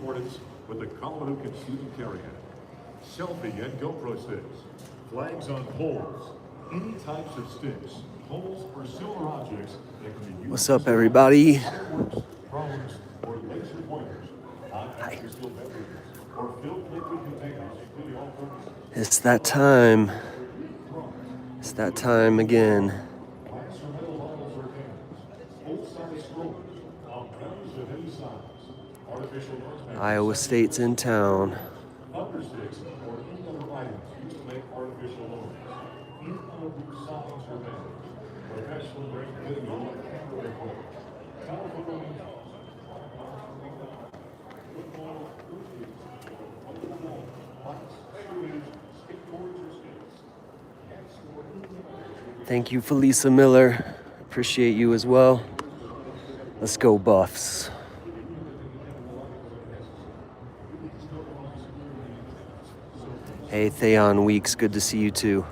accordance with the Colorado Student Carry Act. Selfie and GoPro sticks, flags on poles, any types of sticks, poles, or similar objects that can be used. What's up, everybody? Fireworks, drones, or laser pointers, non-concealed beverages, or filled liquid containers, including all purposes. It's that time. It's that time again. Glass or metal bottles or cans, full-size strollers, umbrellas of any size, artificial nose Iowa State's in town. thunder sticks, or any other items used to make artificial noise. Inaudible sounds or bands. Professional grade video and camera recording. Telephone emails. Football, lights, shooters, skateboards or skates. Thank you, Felisa Miller. Appreciate you as well. Let's go, Buffs. Hey, Theon Weeks, good to see you too.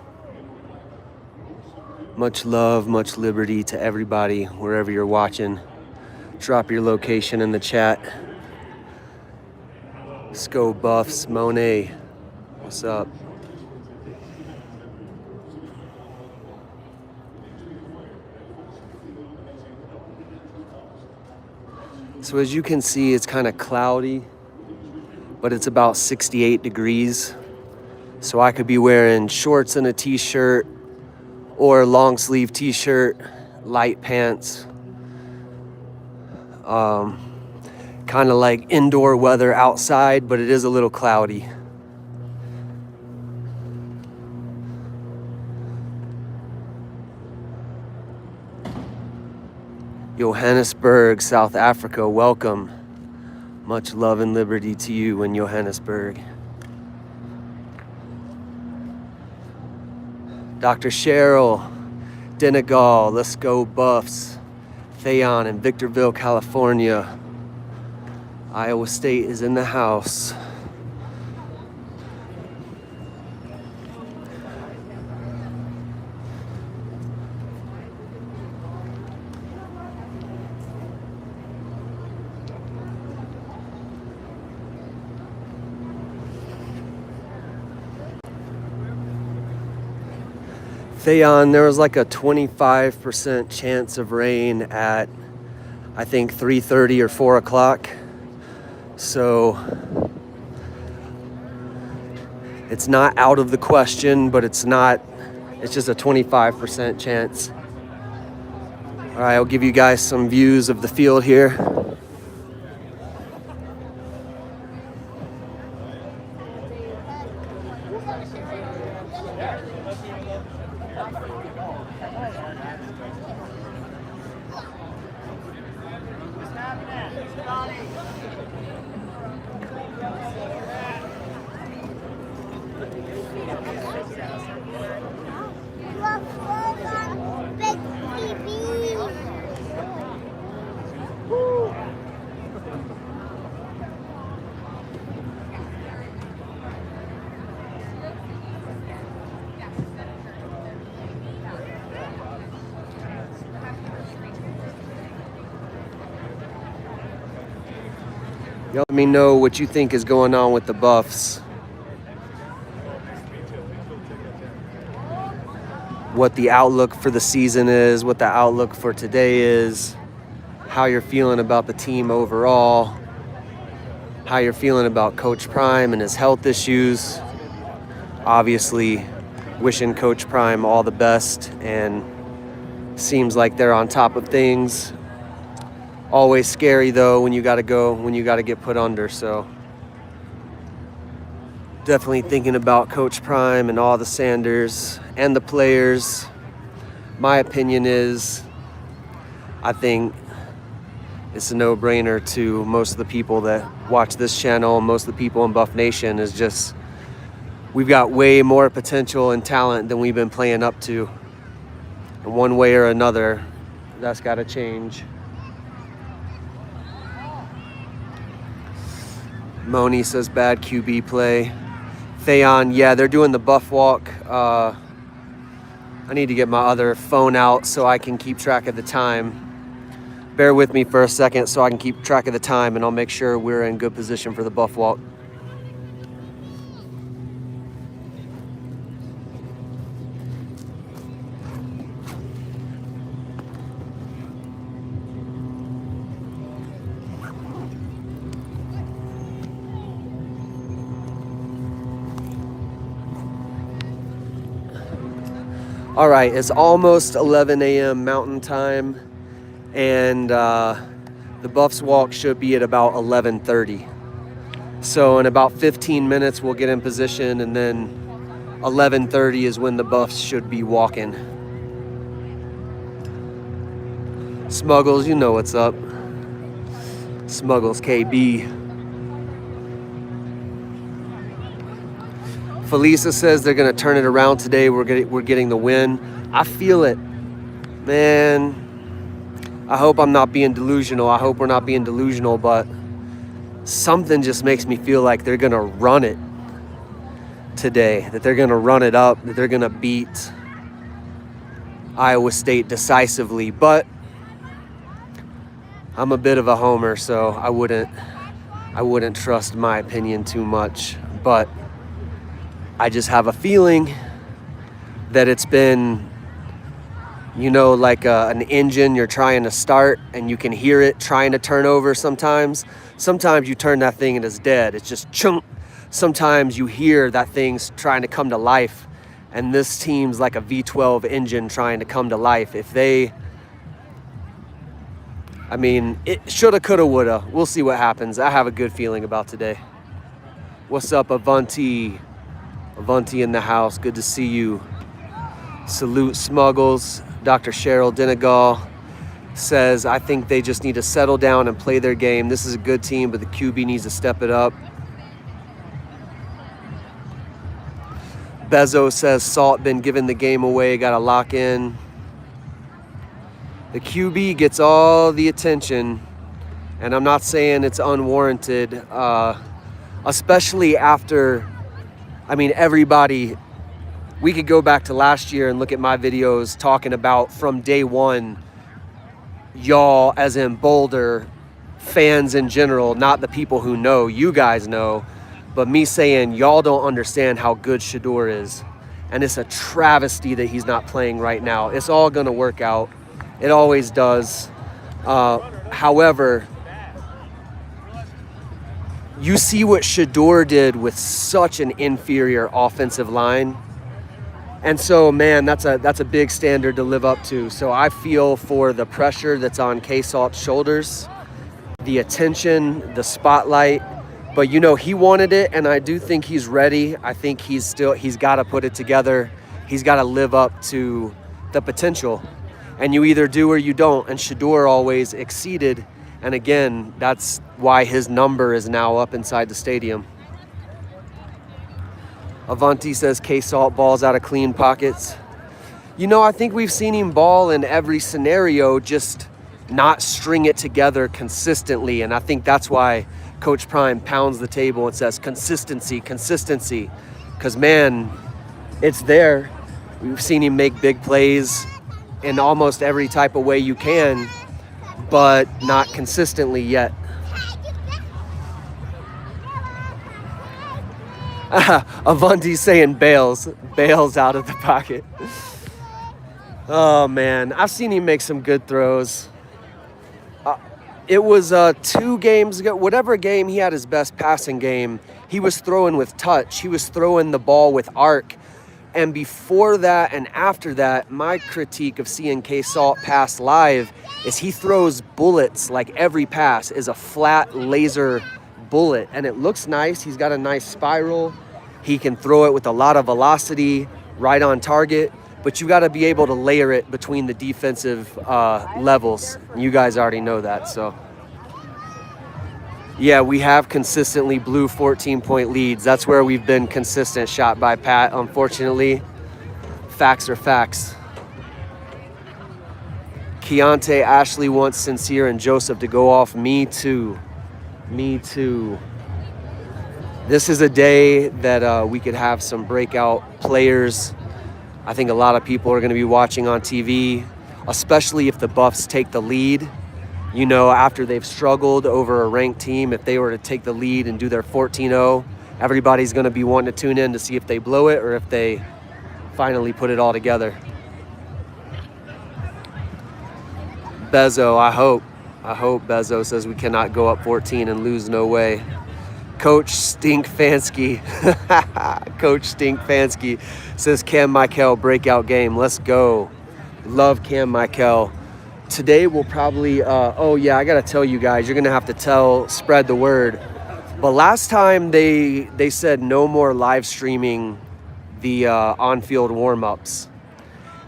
Much love, much liberty to everybody, wherever you're watching. Drop your location in the chat. Let's go, Buffs. Monet, what's up? So as you can see, it's kind of cloudy, but it's about 68 degrees. So I could be wearing shorts and a t-shirt or a long sleeve t-shirt, light pants. Kind of like indoor weather outside, but it is a little cloudy. Johannesburg, South Africa, welcome. Much love and liberty to you in Johannesburg. Dr. Cheryl, Denegal, let's go Buffs. Theon in Victorville, California. Iowa State is in the house. Theon, there was like a 25% chance of rain at, I think, 3:30 or 4 o'clock. So it's not out of the question, but it's just a 25% chance. All right, I'll give you guys some views of the field here. Y'all let me know what you think is going on with the Buffs. What the outlook for the season is, what the outlook for today is, how you're feeling about the team overall, how you're feeling about Coach Prime and his health issues. Obviously, wishing Coach Prime all the best, and seems like they're on top of things. Always scary though when you gotta get put under, so definitely thinking about Coach Prime and all the Sanders and the players. My opinion is, I think it's a no-brainer to most of the people that watch this channel, most of the people in Buff Nation, is just we've got way more potential and talent than we've been playing up to. And one way or another, that's gotta change. Moni says bad QB play. Theon, yeah, they're doing the Buff Walk. I need to get my other phone out so I can keep track of the time. Bear with me for a second so I can keep track of the time, and I'll make sure we're in good position for the Buff Walk. All right, it's almost 11 a.m. Mountain Time, and the Buffs Walk should be at about 11:30. So in about 15 minutes, we'll get in position, and then 11:30 is when the Buffs should be walking. Smuggles, you know what's up. Smuggles KB. Felisa says they're going to turn it around today. We're getting the win. I feel it, man. I hope I'm not being delusional. I hope we're not being delusional, but something just makes me feel like they're going to run it today, that they're going to run it up, that they're going to beat Iowa State decisively. But I'm a bit of a homer, so I wouldn't trust my opinion too much. But I just have a feeling that it's been, you know, like an engine you're trying to start and you can hear it trying to turn over sometimes. Sometimes you turn that thing and it's dead. It's just chunk. Sometimes you hear that thing's trying to come to life, and this team's like a V12 engine trying to come to life. If they, I mean, it shoulda, coulda, woulda. We'll see what happens. I have a good feeling about today. What's up, Avanti? Avanti in the house. Good to see you. Salute Smuggles. Dr. Cheryl Dinegal says, I think they just need to settle down and play their game. This is a good team, but the QB needs to step it up. Bezo says, Salt been giving the game away. Got to lock in. The QB gets all the attention, and I'm not saying it's unwarranted, especially after, I mean, everybody, we could go back to last year and look at my videos talking about from day one, y'all, as in Boulder, fans in general, not the people who know, you guys know, but me saying y'all don't understand how good Shedeur is. And it's a travesty that he's not playing right now. It's all going to work out. It always does. However, you see what Shedeur did with such an inferior offensive line. And so, man, that's a big standard to live up to. So I feel for the pressure that's on K-Salt's shoulders, the attention, the spotlight. But, you know, he wanted it, and I do think he's ready. I think he's got to put it together. He's got to live up to the potential. And you either do or you don't. And Shedeur always exceeded. And again, that's why his number is now up inside the stadium. Avanti says K-Salt balls out of clean pockets. You know, I think we've seen him ball in every scenario, just not string it together consistently. And I think that's why Coach Prime pounds the table and says consistency, consistency. Because, man, it's there. We've seen him make big plays in almost every type of way you can, but not consistently yet. Avanti's saying bails out of the pocket. Oh, man. I've seen him make some good throws. It was 2 games ago, whatever game he had his best passing game, he was throwing with touch. He was throwing the ball with arc. And before that and after that, my critique of seeing K-Salt pass live is he throws bullets. Like every pass is a flat laser bullet, and it looks nice. He's got a nice spiral. He can throw it with a lot of velocity, right on target, but you got to be able to layer it between the defensive levels. You guys already know that. So yeah, we have consistently blew 14-point leads. That's where we've been consistent. Shot by Pat, unfortunately. Facts are facts. Keontae, Ashley wants Sincere and Joseph to go off. Me too. Me too. This is a day that we could have some breakout players. I think a lot of people are going to be watching on TV, especially if the Buffs take the lead. You know, after they've struggled over a ranked team, if they were to take the lead and do their 14-0, everybody's going to be wanting to tune in to see if they blow it or if they finally put it all together. Bezo, I hope Bezo says we cannot go up 14 and lose. No way. Coach Stinkfansky. Coach Stinkfansky says Cam Michael breakout game. Let's go. Love Cam Michael. Today we'll probably, oh yeah, I gotta tell you guys, you're gonna have to spread the word. But last time they said no more live streaming the on-field warm-ups.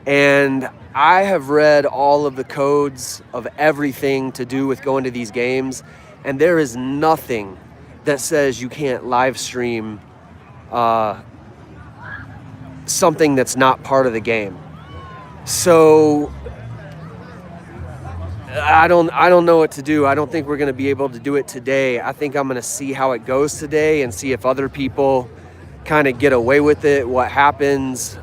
And I have read all of the codes of everything to do with going to these games, and there is nothing that says you can't live stream something that's not part of the game. So I don't know what to do. I don't think we're going to be able to do it today. I think I'm going to see how it goes today and see if other people kind of get away with it, what happens,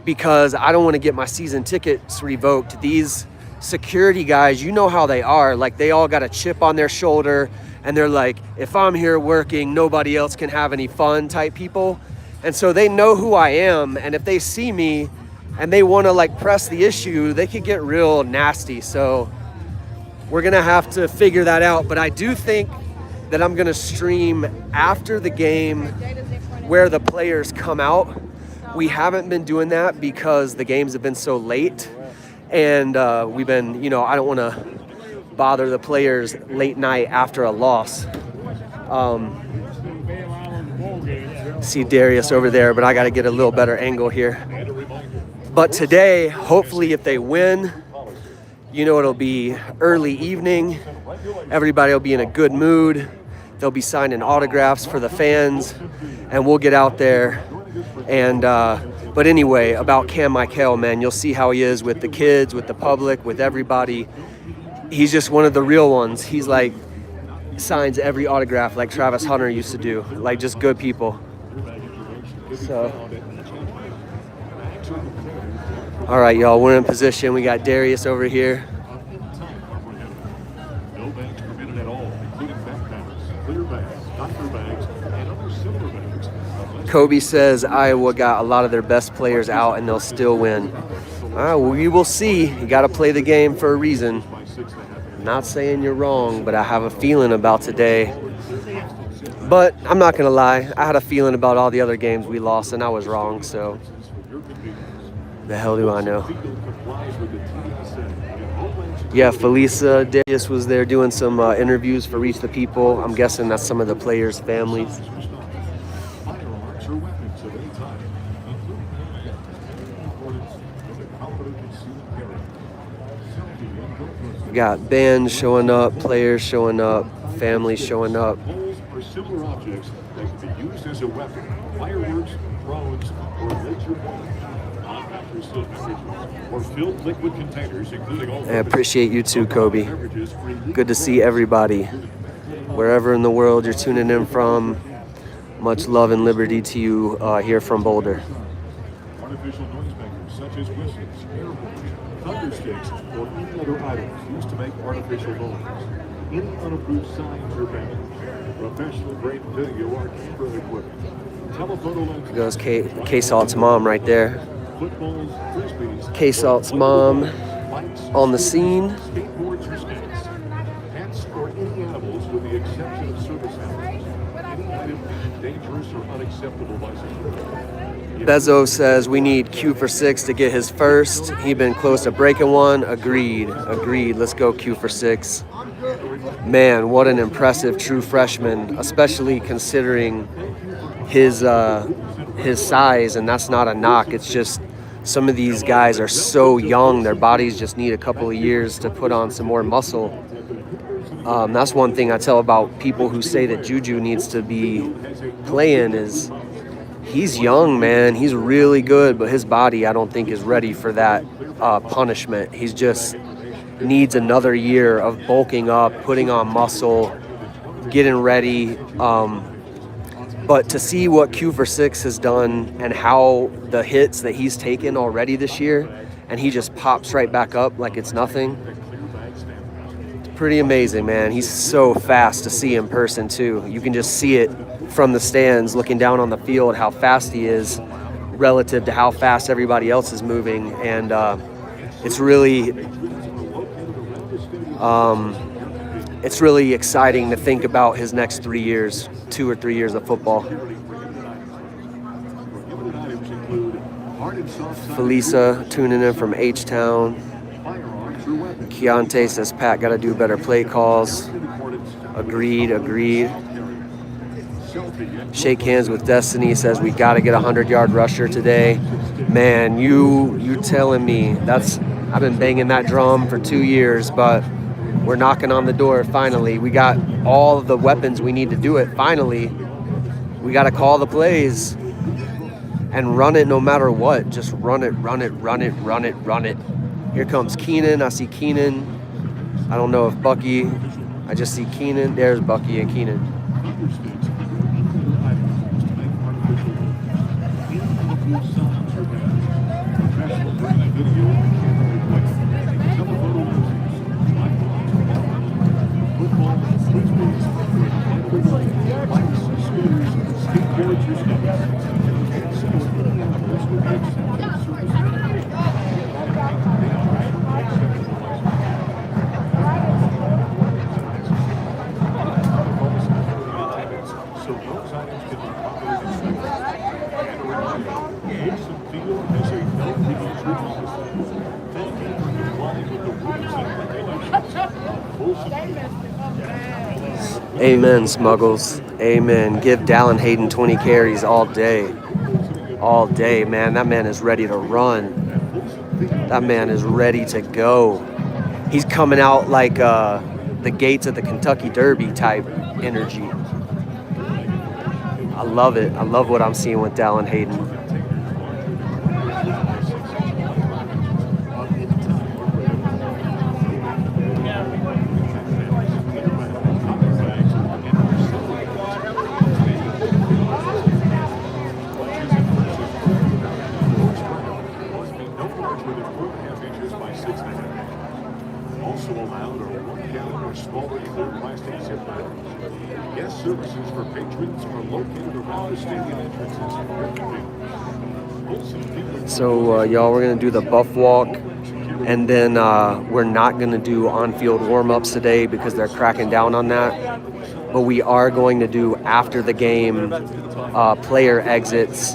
because I don't want to get my season tickets revoked. These security guys, you know how they are. Like, they all got a chip on their shoulder, and they're like, if I'm here working, nobody else can have any fun type people. And so they know who I am, and if they see me and they want to like press the issue, they could get real nasty. So we're going to have to figure that out. But I do think that I'm going to stream after the game where the players come out. We haven't been doing that because the games have been so late. And we've been, you know, I don't want to bother the players late night after a loss. See Darius over there, but I got to get a little better angle here. But today, hopefully if they win, you know, it'll be early evening. Everybody will be in a good mood. They'll be signing autographs for the fans, and we'll get out there. And but anyway, about Cam Michael, man, you'll see how he is with the kids, with the public, with everybody. He's just one of the real ones. He's like, signs every autograph like Travis Hunter used to do, like just good people. So, all right, y'all, we're in position. We got Darius over here. No bags permitted at all, including backpackers, clear bags, doctor bags, and other silver bags. Kobe says Iowa got a lot of their best players out and they'll still win. We will see. You got to play the game for a reason. Not saying you're wrong, but I have a feeling about today. But I'm not going to lie. I had a feeling about all the other games we lost, and I was wrong, so the hell do I know? Yeah, Felisa Darius was there doing some interviews for Reach the People. I'm guessing that's some of the players' families. We got bands showing up, players showing up, families showing up. Or similar objects that can be used as a weapon, fireworks, drones, or laser or filled liquid containers, including all. I appreciate you too, Kobe. Good to see everybody. Wherever in the world you're tuning in from, much love and liberty to you here from Boulder. Artificial noisemakers such as whistles, air horns, thunder sticks, or any other items used to make artificial noise. Any unapproved signs are banned. Professional grade video or camera equipment. Telephoto lenses. There goes K-Salt's mom right there. Footballs, frisbees. K-Salt's mom on the scene. Skateboards or skates. Pets or any animals with the exception of service animals. Any item dangerous or unacceptable by society. Bezo says we need Q for 6 to get his first. He been close to breaking one. Agreed. Let's go Q for 6. Man, what an impressive true freshman, especially considering his size, and that's not a knock. It's just some of these guys are so young, their bodies just need a couple of years to put on some more muscle. That's one thing I tell about people who say that Juju needs to be playing is he's young, man. He's really good, but his body I don't think is ready for that punishment. He's just needs another year of bulking up, putting on muscle, getting ready. But to see what Q for 6 has done and how the hits that he's taken already this year, and he just pops right back up like it's nothing. pretty amazing, man. He's so fast to see in person too. You can just see it from the stands, looking down on the field, how fast he is relative to how fast everybody else is moving, and it's really exciting to think about his next 3 years, 2 or 3 years of football. Felisa tuning in from H-Town. Keontae says, Pat, got to do better play calls. Agreed. Shake hands with Destiny says, we got to get a 100-yard rusher today. Man, you telling me. I've been banging that drum for 2 years, but we're knocking on the door finally. We got all of the weapons we need to do it finally. We got to call the plays and run it no matter what. Just run it. Here comes Keenan. I see Keenan. I don't know if Bucky. I just see Keenan. There's Bucky and Keenan. Amen, Smuggles. Amen. Give Dallin Hayden 20 carries all day. All day, man. That man is ready to run. That man is ready to go. He's coming out like the gates of the Kentucky Derby type energy. I love it. I love what I'm seeing with Dallin Hayden. Guest services for patrons are located around the stadium entrances. So, y'all, we're going to do the buff walk, and then we're not going to do on-field warm-ups today because they're cracking down on that. But we are going to do after the game player exits,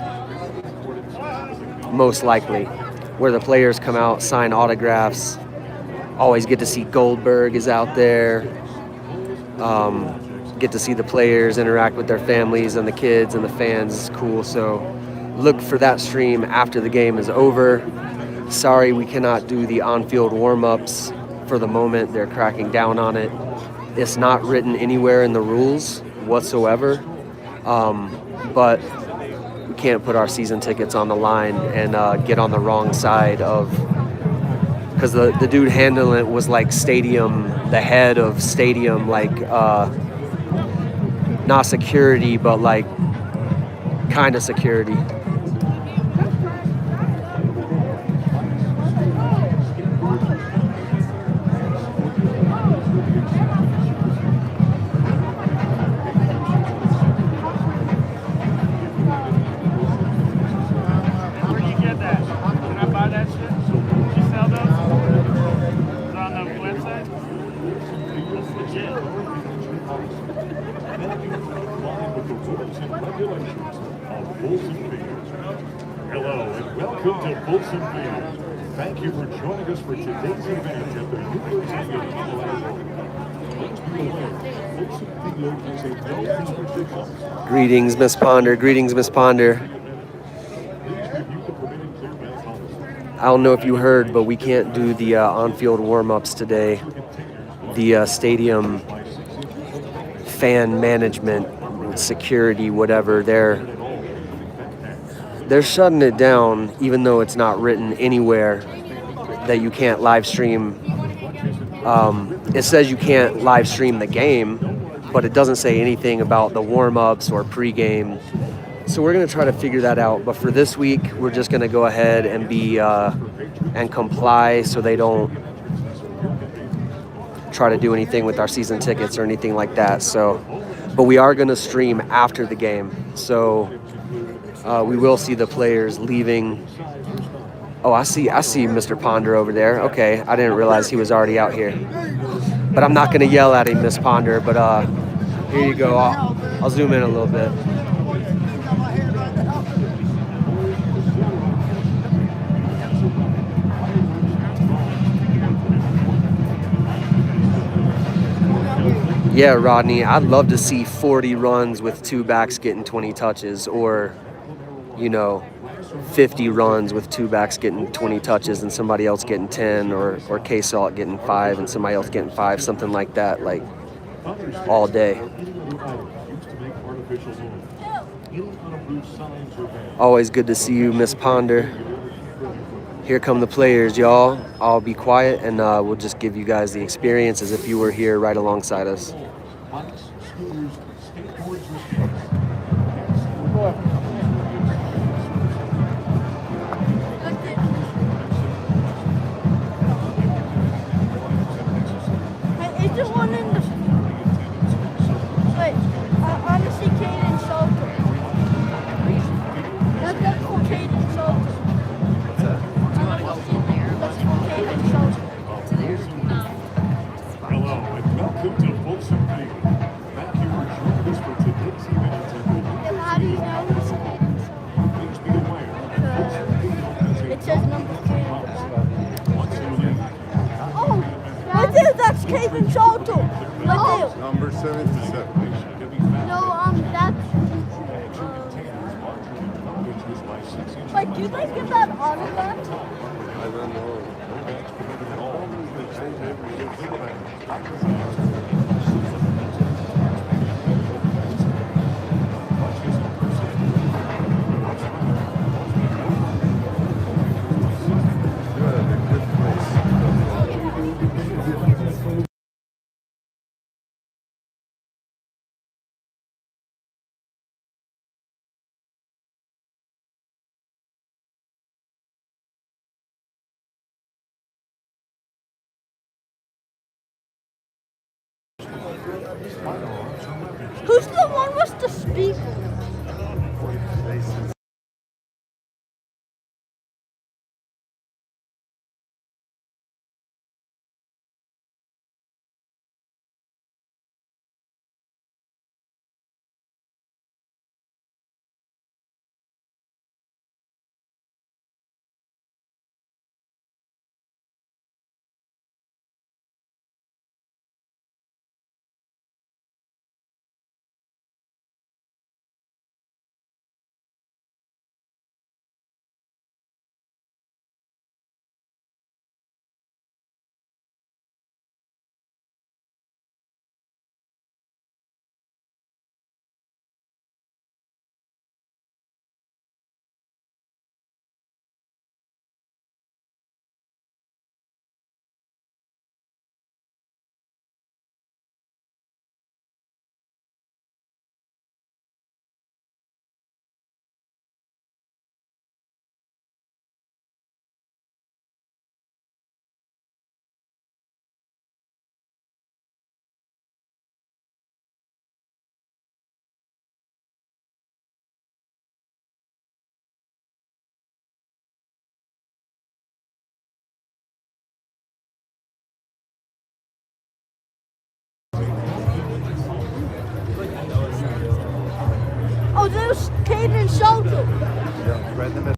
most likely, where the players come out, sign autographs. Always get to see Goldberg is out there. Get to see the players interact with their families and the kids and the fans. It's cool. So look for that stream after the game is over. Sorry, we cannot do the on-field warm-ups for the moment. They're cracking down on it. It's not written anywhere in the rules whatsoever. But we can't put our season tickets on the line and get on the wrong side of, because the dude handling it was like stadium, the head of stadium, like not security, but like kind of security. Hello and welcome to Folsom Field. Thank you for joining us for today's event at the University of Colorado. Let's be aware, Folsom Field has a no restrictions. Greetings, Miss Ponder. Greetings, Miss Ponder. I don't know if you heard, but we can't do the on-field warm-ups today. The stadium fan management, security, whatever, they're shutting it down, even though it's not written anywhere that you can't live stream. It says you can't live stream the game, but it doesn't say anything about the warm-ups or pregame. So we're going to try to figure that out. But for this week, we're just going to go ahead and be and comply so they don't try to do anything with our season tickets or anything like that. So, but we are going to stream after the game. So we will see the players leaving. Oh, I see Mr. Ponder over there. Okay, I didn't realize he was already out here. But I'm not going to yell at him, Miss Ponder. But here you go. I'll zoom in a little bit. Yeah, Rodney, I'd love to see 40 runs with 2 backs getting 20 touches, or, 50 runs with 2 backs getting 20 touches and somebody else getting 10, or K-Salt getting 5 and somebody else getting 5, something like that, like all day. Always good to see you, Miss Ponder. Here come the players, y'all. I'll be quiet and we'll just give you guys the experience as if you were here right alongside us. Is there one in the... Wait, I want to see Caden Salter. That's for Caden Salter. What's that? That's for Caden Salter. Hello and welcome to Folsom Field. Matthew joined us for today's event. And how do you know it's Caden Salter? Please be aware. It says number 3 on the back. Once you leave, Oh, right there, that's Caden Salter. Right there. Number 77. No, that's... Wait, do they give that autograph? I don't know. You're at a good place. Who's the one with the speaker? Oh, there's Caden Salter. Yeah, right in the middle.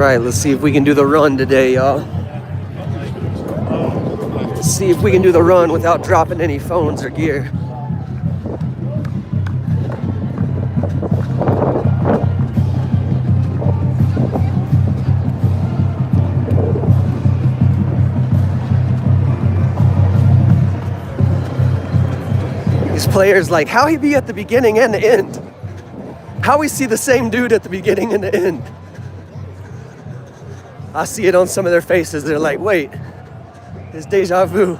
right, let's see if we can do the run today, y'all. Let's see if we can do the run without dropping any phones or gear. These players, like, how he be at the beginning and the end? How we see the same dude at the beginning and the end? I see it on some of their faces. They're like, wait, it's deja vu.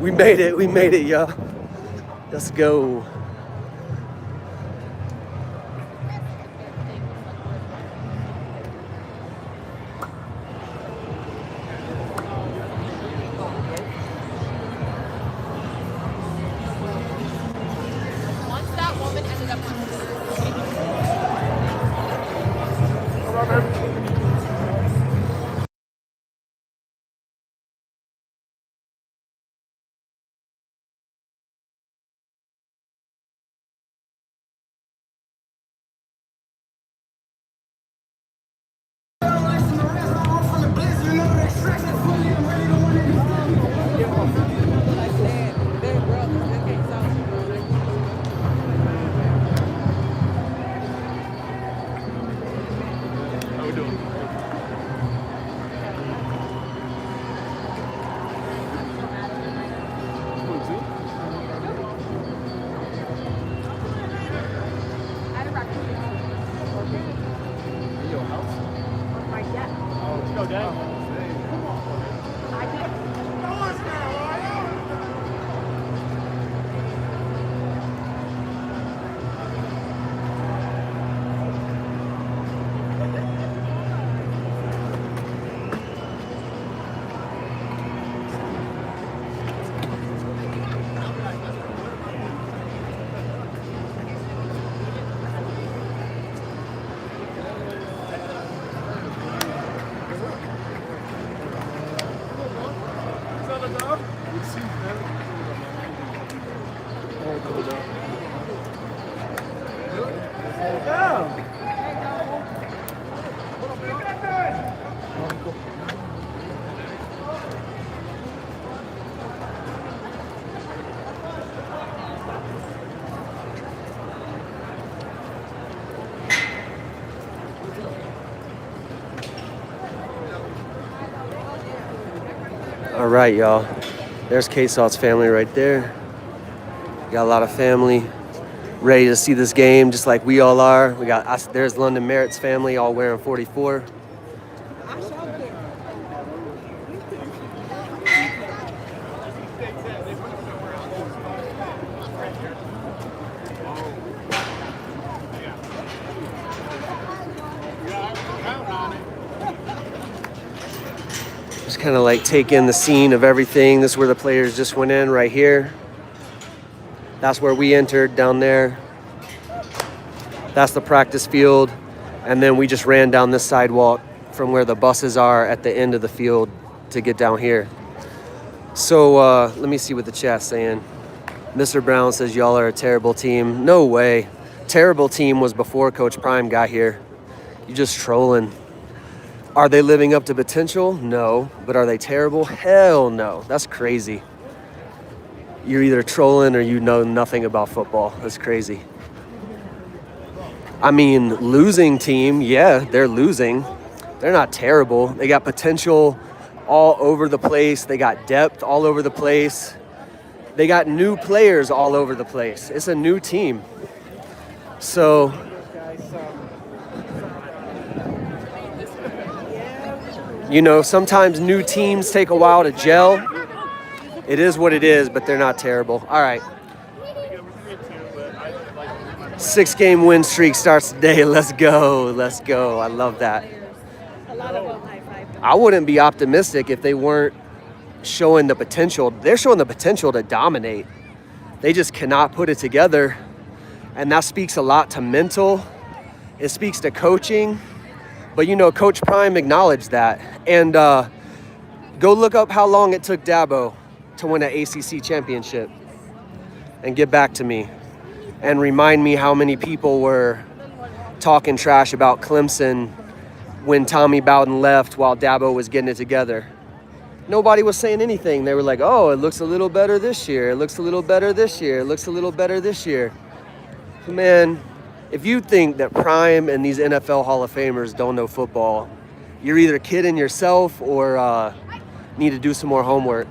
We made it, y'all. Let's go. Once that woman ended up on All right, y'all. There's K-Salt's family right there. Got a lot of family ready to see this game, just like we all are. We got us. There's London Merritt's family, all wearing 44. Just kind of like take in the scene of everything. This is where the players just went in, right here. That's where we entered, down there. That's the practice field. And then we just ran down this sidewalk from where the buses are at the end of the field to get down here. So let me see what the chat's saying. Mr. Brown says y'all are a terrible team. No way. Terrible team was before Coach Prime got here. You just trolling. Are they living up to potential? No. But are they terrible? Hell no. That's crazy. You're either trolling or you know nothing about football. That's crazy. I mean, losing team, yeah, they're losing. They're not terrible. They got potential all over the place. They got depth all over the place. They got new players all over the place. It's a new team. So, you know, sometimes new teams take a while to gel. It is what it is, but they're not terrible. All right. 6-game win streak starts today. Let's go. Let's go. I love that. I wouldn't be optimistic if they weren't showing the potential. They're showing the potential to dominate. They just cannot put it together. And that speaks a lot to mental. It speaks to coaching. But, you know, Coach Prime acknowledged that. And go look up how long it took Dabo to win an ACC championship and get back to me and remind me how many people were talking trash about Clemson when Tommy Bowden left while Dabo was getting it together. Nobody was saying anything. They were like, oh, it looks a little better this year. It looks a little better this year. It looks a little better this year. Man, if you think that Prime and these NFL Hall of Famers don't know football, you're either kidding yourself or need to do some more homework.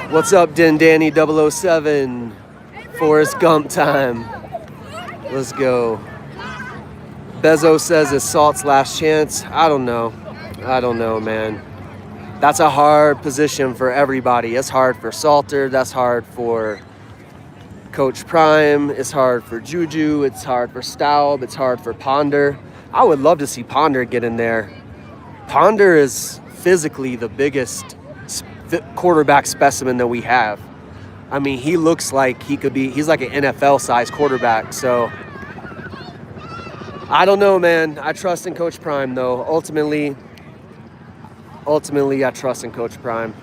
What's up, Den Danny 007? Forrest Gump time. Let's go. Bezo says it's Salt's last chance. I don't know, man. That's a hard position for everybody. It's hard for Salter. That's hard for Coach Prime. It's hard for Juju. It's hard for Staub. It's hard for Ponder. I would love to see Ponder get in there. Ponder is physically the biggest quarterback specimen that we have. I mean, he looks like he's like an NFL-sized quarterback. So, I don't know, man. I trust in Coach Prime, though. Ultimately, I trust in Coach Prime.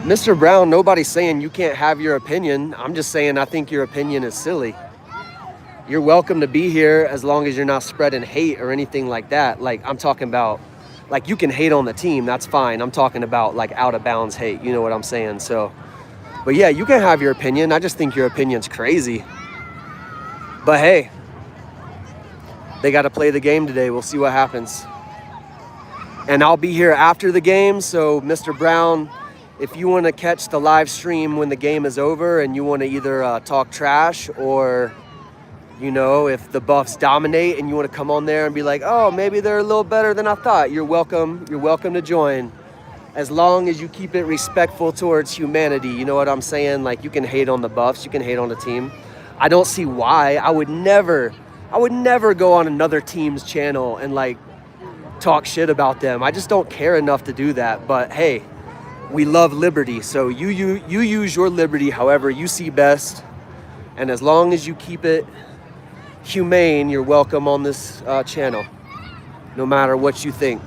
Mr. Brown, nobody's saying you can't have your opinion. I'm just saying I think your opinion is silly. You're welcome to be here as long as you're not spreading hate or anything like that. Like, I'm talking about, like, you can hate on the team. That's fine. I'm talking about, like, out of bounds hate. You know what I'm saying? So, but yeah, you can have your opinion. I just think your opinion's crazy. But hey, they got to play the game today. We'll see what happens. And I'll be here after the game. So, Mr. Brown, if you want to catch the live stream when the game is over and you want to either talk trash or, you know, if the Buffs dominate and you want to come on there and be like, oh, maybe they're a little better than I thought, you're welcome. You're welcome to join, as long as you keep it respectful towards humanity. You know what I'm saying? Like, you can hate on the Buffs, you can hate on the team. I don't see why. I would never go on another team's channel and like talk shit about them. I just don't care enough to do that. But hey, we love liberty. So you use your liberty however you see best. And as long as you keep it humane, you're welcome on this channel, no matter what you think.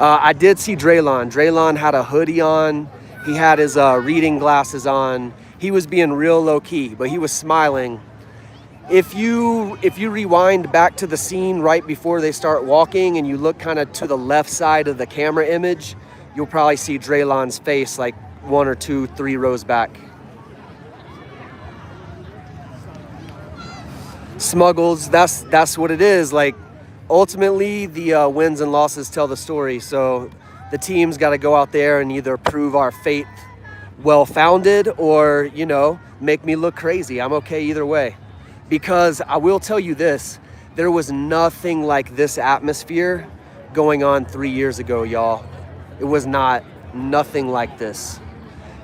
I did see Draylon. Draylon had a hoodie on. He had his reading glasses on. He was being real low key, but he was smiling. If you rewind back to the scene right before they start walking and you look kind of to the left side of the camera image, you'll probably see Draylon's face like 1 or 2, 3 rows back. Smuggles, that's what it is. Like, ultimately, the wins and losses tell the story. So the team's got to go out there and either prove our faith well-founded or, you know, make me look crazy. I'm okay either way. Because I will tell you this, there was nothing like this atmosphere going on 3 years ago, y'all. It was nothing like this.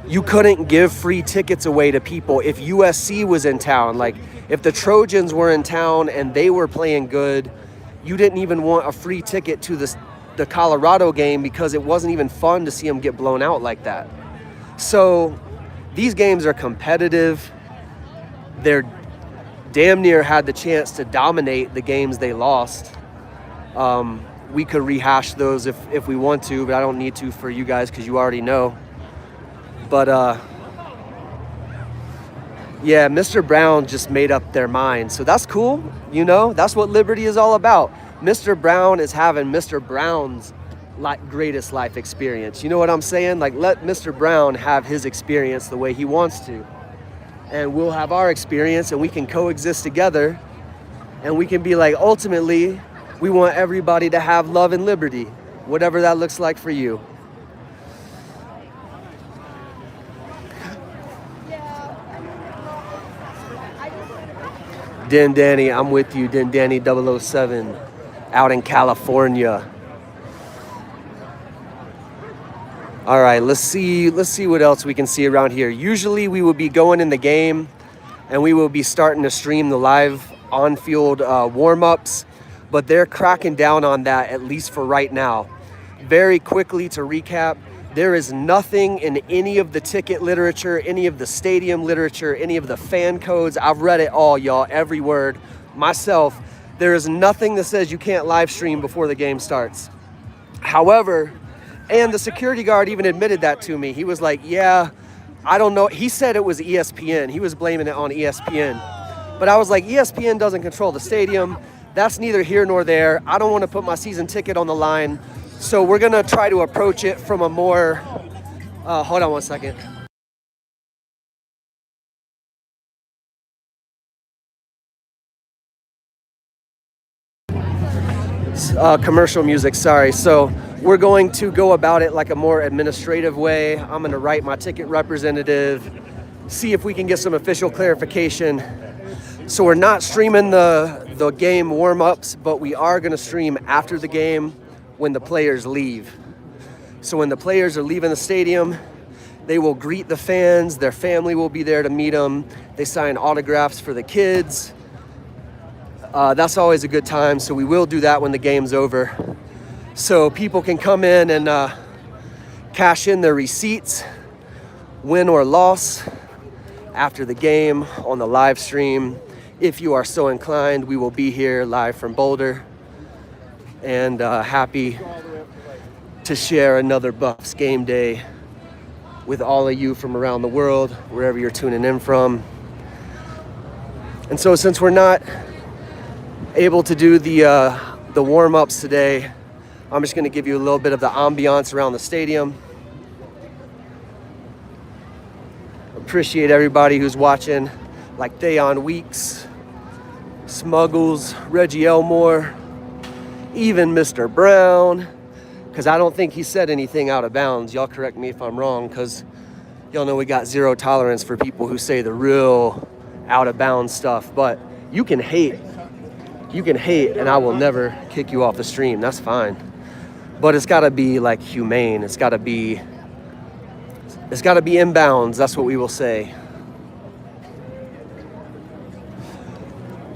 You couldn't give free tickets away to people if USC was in town. Like, if the Trojans were in town and they were playing good, you didn't even want a free ticket to the Colorado game because it wasn't even fun to see them get blown out like that. So these games are competitive. They're damn near had the chance to dominate the games they lost. We could rehash those if we want to, but I don't need to for you guys because you already know. But yeah, Mr. Brown just made up their mind. So that's cool. You know, that's what liberty is all about. Mr. Brown is having Mr. Brown's greatest life experience. You know what I'm saying? Like, let Mr. Brown have his experience the way he wants to. And we'll have our experience and we can coexist together. And we can be like, ultimately, we want everybody to have love and liberty, whatever that looks like for you. Den Danny, I'm with you. Den Danny 007 out in California. All right, let's see what else we can see around here. Usually we will be going in the game and we will be starting to stream the live on-field warm-ups, but they're cracking down on that, at least for right now. Very quickly to recap, there is nothing in any of the ticket literature, any of the stadium literature, any of the fan codes. I've read it all, y'all, every word myself, There is nothing that says you can't live stream before the game starts. However, and the security guard even admitted that to me. He was like, yeah, I don't know. He said it was ESPN. He was blaming it on ESPN. But I was like, ESPN doesn't control the stadium. That's neither here nor there. I don't want to put my season ticket on the line. So we're going to try to approach it from a more, hold on one second. Commercial music, sorry. So we're going to go about it like a more administrative way. I'm going to write my ticket representative, see if we can get some official clarification. So we're not streaming the game warm-ups, but we are going to stream after the game when the players leave. So when the players are leaving the stadium, they will greet the fans. Their family will be there to meet them. They sign autographs for the kids. That's always a good time, so we will do that when the game's over. So people can come in and cash in their receipts, win or loss, after the game on the live stream. If you are so inclined, we will be here live from Boulder, and happy to share another Buffs game day with all of you from around the world, wherever you're tuning in from. And so since we're not able to do the warm-ups today, I'm just going to give you a little bit of the ambiance around the stadium. Appreciate everybody who's watching, like Dayon Weeks, Smuggles, Reggie Elmore, even Mr. Brown, because I don't think he said anything out of bounds. Y'all correct me if I'm wrong, because y'all know we got zero tolerance for people who say the real out of bounds stuff. But you can hate, and I will never kick you off the stream. That's fine. But it's got to be like humane. It's got to be in bounds. That's what we will say.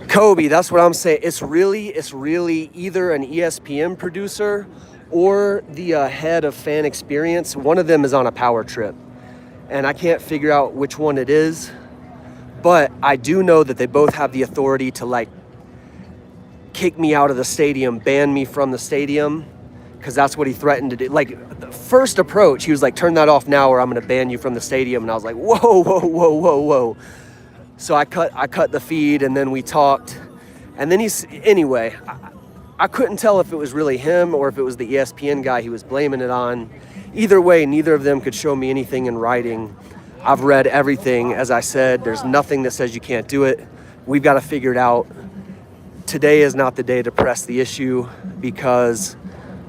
Kobe, that's what I'm saying. It's really either an ESPN producer or the head of fan experience. One of them is on a power trip, and I can't figure out which one it is. But I do know that they both have the authority to like kick me out of the stadium, ban me from the stadium, because that's what he threatened to do. Like, the first approach, he was like, turn that off now or I'm going to ban you from the stadium. And I was like, whoa. So I cut the feed, and then we talked. And then anyway, I couldn't tell if it was really him or if it was the ESPN guy he was blaming it on. Either way, neither of them could show me anything in writing. I've read everything. As I said, there's nothing that says you can't do it. We've got to figure it out. Today is not the day to press the issue, because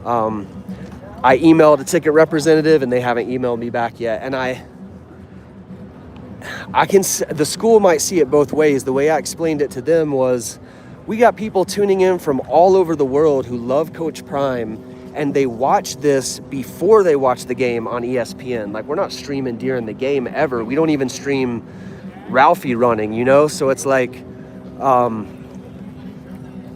I emailed a ticket representative and they haven't emailed me back yet. And the school might see it both ways. The way I explained it to them was, we got people tuning in from all over the world who love Coach Prime, and they watch this before they watch the game on ESPN. Like, we're not streaming during the game ever. We don't even stream Ralphie running, you know? So it's like,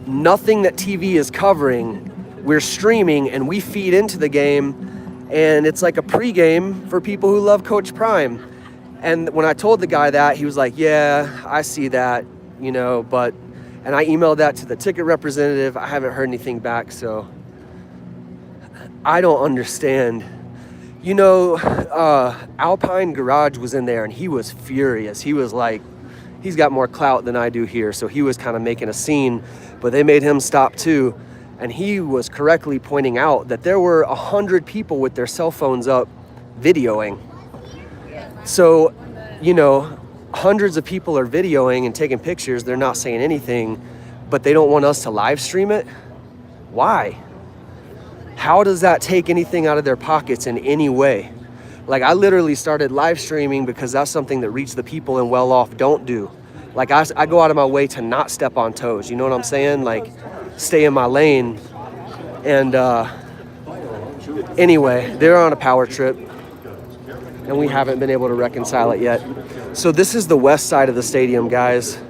nothing that TV is covering, we're streaming, and we feed into the game, and it's like a pregame for people who love Coach Prime. And when I told the guy that, he was like, yeah, I see that, you know, and I emailed that to the ticket representative. I haven't heard anything back, so I don't understand. You know, Alpine Garage was in there, and he was furious. He was like, he's got more clout than I do here, so he was kind of making a scene, but they made him stop too. And he was correctly pointing out that there were 100 people with their cell phones up videoing. So, you know, hundreds of people are videoing and taking pictures. They're not saying anything, but they don't want us to live stream it. Why? How does that take anything out of their pockets in any way? Like, I literally started live streaming because that's something that Reach the People and Well Off don't do. Like, I go out of my way to not step on toes. You know what I'm saying? Like, stay in my lane. And anyway, they're on a power trip, and we haven't been able to reconcile it yet. So this is the west side of the stadium, guys.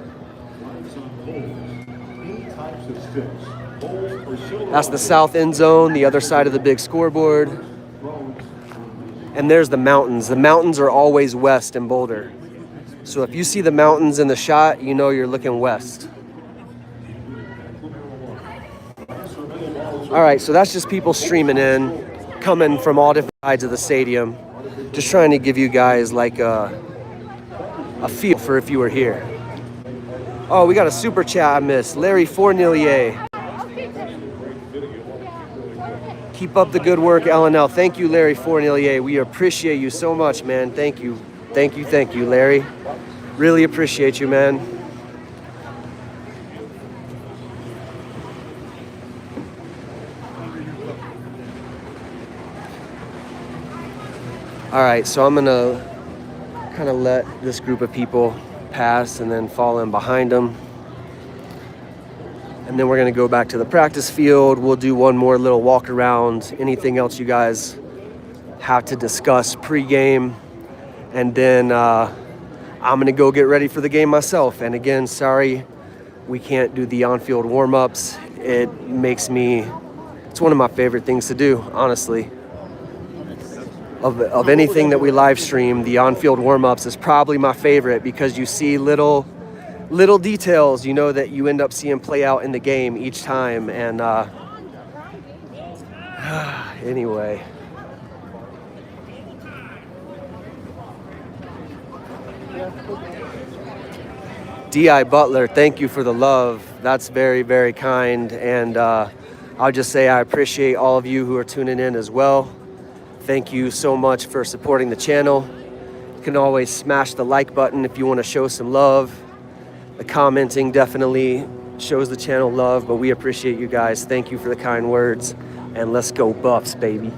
That's the south end zone, the other side of the big scoreboard. And there's the mountains. The mountains are always west in Boulder. So if you see the mountains in the shot, you know you're looking west. All right, so that's just people streaming in, coming from all different sides of the stadium. Just trying to give you guys like a feel for if you were here. Oh, we got a super chat I missed. Larry Fournier. Keep up the good work, LNL. Thank you, Larry Fournier. We appreciate you so much, man. Thank you. Thank you, thank you, Larry. Really appreciate you, man. All right, so I'm gonna kind of let this group of people pass and then fall in behind them. And then we're gonna go back to the practice field. We'll do one more little walk around. Anything else you guys have to discuss pregame. And then I'm gonna go get ready for the game myself. And again, sorry we can't do the on-field warm-ups. It's one of my favorite things to do, honestly. Of anything that we live stream, the on-field warm-ups is probably my favorite because you see little details, you know, that you end up seeing play out in the game each time. And anyway. D.I. Butler, thank you for the love. That's very, very kind. And I'll just say I appreciate all of you who are tuning in as well. Thank you so much for supporting the channel. You can always smash the like button if you want to show some love. The commenting definitely shows the channel love, but we appreciate you guys. Thank you for the kind words. And let's go Buffs, baby.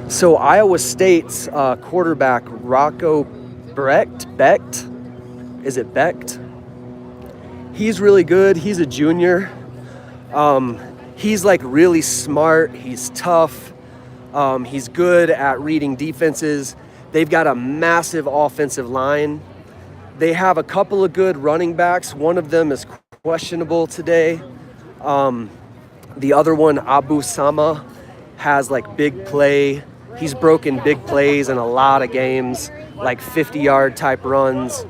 So Iowa State's quarterback, Rocco Becht? Is it Becht? He's really good. He's a junior. He's like really smart. He's tough. He's good at reading defenses. They've got a massive offensive line. They have a couple of good running backs. One of them is questionable today. The other one, Abu Sama, has like big play. He's broken big plays in a lot of games, like 50-yard type runs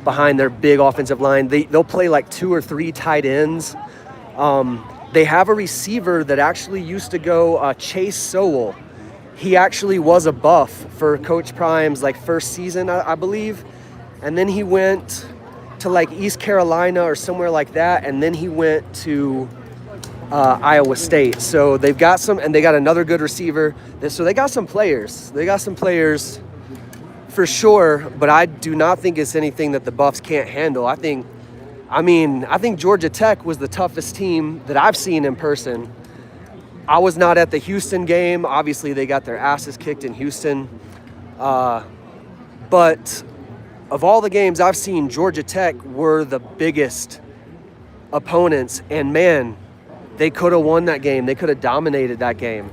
behind their big offensive line. They'll play like 2 or 3 tight ends. They have a receiver that actually used to go Chase Sowell. He actually was a Buff for Coach Prime's like first season, I believe. And then he went to like East Carolina or somewhere like that. And then he went to Iowa State. So they've got some, and they got another good receiver. So they got some players. They got some players for sure, but I do not think it's anything that the Buffs can't handle. I think Georgia Tech was the toughest team that I've seen in person. I was not at the Houston game. Obviously, they got their asses kicked in Houston. But of all the games I've seen, Georgia Tech were the biggest opponents. And man, they could have won that game. They could have dominated that game.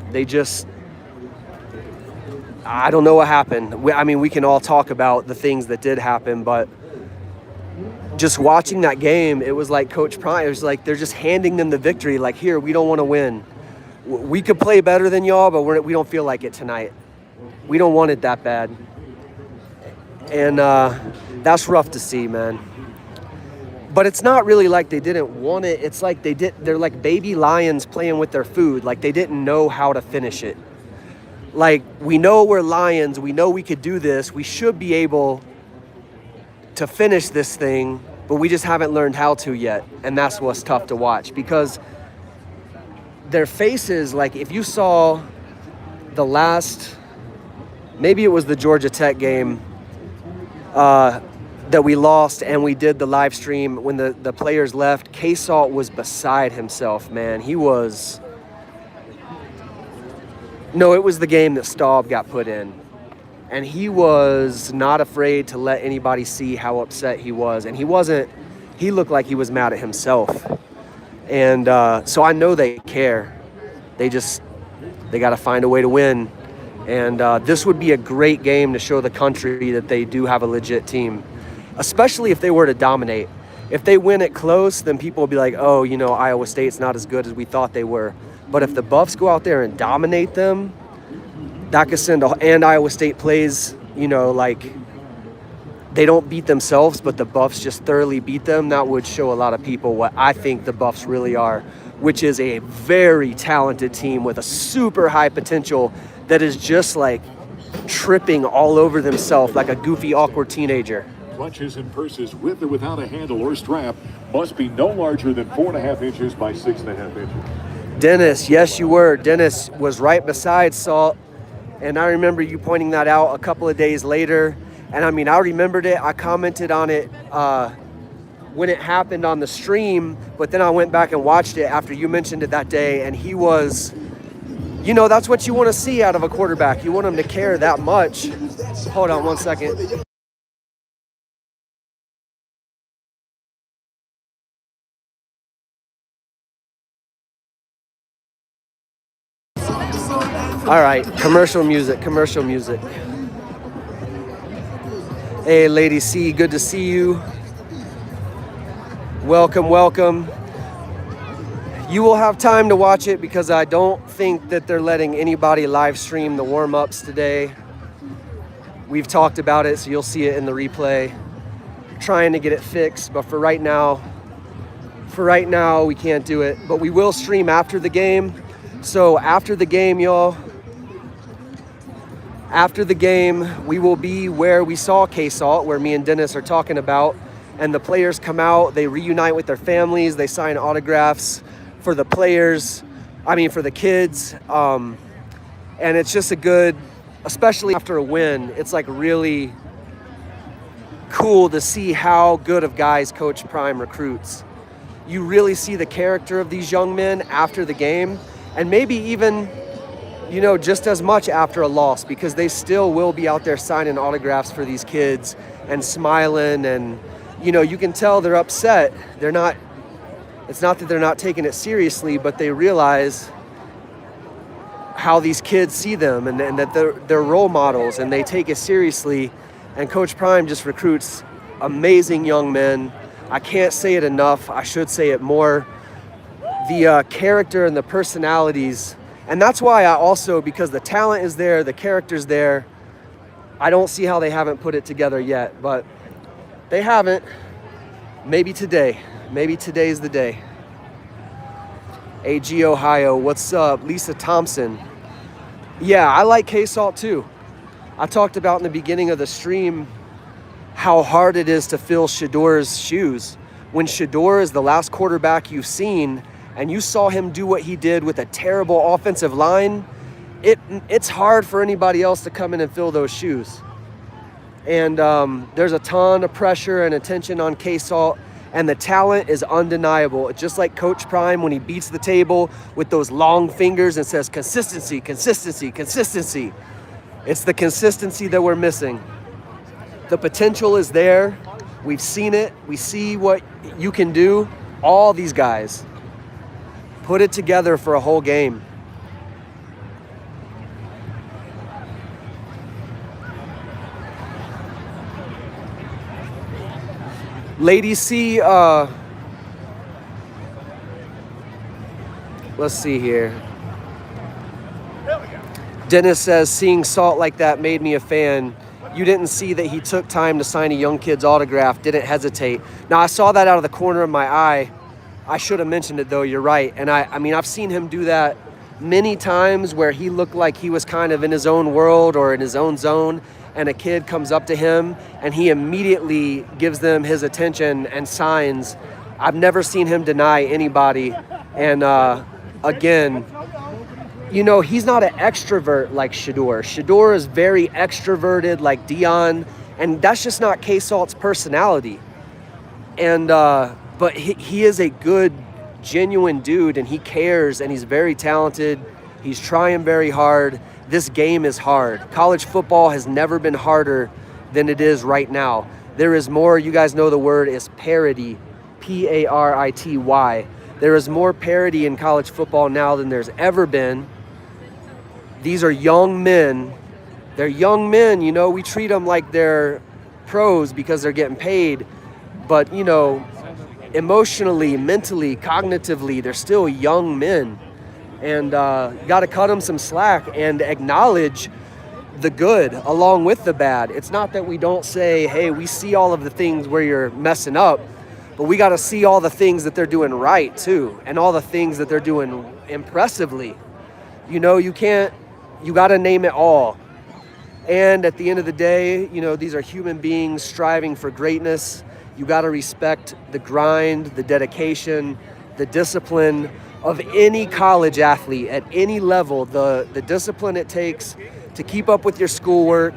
I don't know what happened. We can all talk about the things that did happen, but just watching that game, it was like Coach Prime, it was like they're just handing them the victory. Like, here, we don't want to win. We could play better than y'all, but we don't feel like it tonight. We don't want it that bad. And that's rough to see, man. But it's not really like they didn't want it. It's like they're like baby lions playing with their food. Like, they didn't know how to finish it. Like, we know we're lions. We know we could do this. We should be able to finish this thing, but we just haven't learned how to yet. And that's what's tough to watch, because their faces, like if you saw the last, maybe it was the Georgia Tech game that we lost and we did the live stream when the players left, K-Salt was beside himself, man. It was the game that Staub got put in. And he was not afraid to let anybody see how upset he was. And he looked like he was mad at himself. And so I know they care. They got to find a way to win. And this would be a great game to show the country that they do have a legit team, especially if they were to dominate. If they win it close, then people will be like, oh, Iowa State's not as good as we thought they were. But if the Buffs go out there and dominate them, that could send and Iowa State plays, like they don't beat themselves, but the Buffs just thoroughly beat them, that would show a lot of people what I think the Buffs really are, which is a very talented team with a super high potential that is just like tripping all over themselves like a goofy, awkward teenager. Clutches and purses with or without a handle or strap must be no larger than 4.5 inches by 6.5 inches. Dennis, yes, you were. Dennis was right beside Salt, and I remember you pointing that out a couple of days later. And I mean, I remembered it. I commented on it when it happened on the stream, but then I went back and watched it after you mentioned it that day, and he was, you know, that's what you want to see out of a quarterback. You want him to care that much. Hold on one second. All right, commercial music. Hey, Lady C, good to see you. Welcome. You will have time to watch it because I don't think that they're letting anybody live stream the warm-ups today. We've talked about it, so you'll see it in the replay. Trying to get it fixed, but for right now, we can't do it. But we will stream after the game. So after the game, y'all, after the game, we will be where we saw K-Salt, where me and Dennis are talking about, and the players come out, they reunite with their families, they sign autographs for the players, for the kids, and it's just a good, especially after a win, it's like really cool to see how good of guys Coach Prime recruits. You really see the character of these young men after the game, and maybe even, you know, just as much after a loss, because they still will be out there signing autographs for these kids and smiling, and, you know, you can tell they're upset. It's not that they're not taking it seriously, but they realize how these kids see them and that they're role models and they take it seriously. And Coach Prime just recruits amazing young men. I can't say it enough. I should say it more. The character and the personalities. And that's why I also, because the talent is there, the character's there, I don't see how they haven't put it together yet, but they haven't. Maybe today. Maybe today's the day. AG Ohio, what's up? Lisa Thompson. Yeah, I like K-Salt too. I talked about in the beginning of the stream how hard it is to fill Shador's shoes. When Shador is the last quarterback you've seen, and you saw him do what he did with a terrible offensive line, it's hard for anybody else to come in and fill those shoes. And there's a ton of pressure and attention on K-Salt, and the talent is undeniable. It's just like Coach Prime when he beats the table with those long fingers and says, consistency, consistency, consistency. It's the consistency that we're missing. The potential is there. We've seen it. We see what you can do. All these guys. Put it together for a whole game. Lady C, let's see here. Dennis says, seeing Salt like that made me a fan. You didn't see that he took time to sign a young kid's autograph, didn't hesitate. Now, I saw that out of the corner of my eye. I should have mentioned it, though. You're right. And I mean, I've seen him do that many times where he looked like he was kind of in his own world or in his own zone, and a kid comes up to him and he immediately gives them his attention and signs. I've never seen him deny anybody. And again, you know, he's not an extrovert like Shador. Shador is very extroverted like Dion, and that's just not K-Salt's personality. And but he is a good, genuine dude, and he cares, and he's very talented. He's trying very hard. This game is hard. College football has never been harder than it is right now. There is more, you guys know the word is parity, P-A-R-I-T-Y. There is more parity in college football now than there's ever been. These are young men. They're young men, you know, we treat them like they're pros because they're getting paid. But, you know, emotionally, mentally, cognitively, they're still young men. And you got to cut them some slack and acknowledge the good along with the bad. It's not that we don't say, hey, we see all of the things where you're messing up, but we got to see all the things that they're doing right too, and all the things that they're doing impressively. You know, you got to name it all. And at the end of the day, you know, these are human beings striving for greatness. You got to respect the grind, the dedication, the discipline of any college athlete at any level, the discipline it takes to keep up with your schoolwork,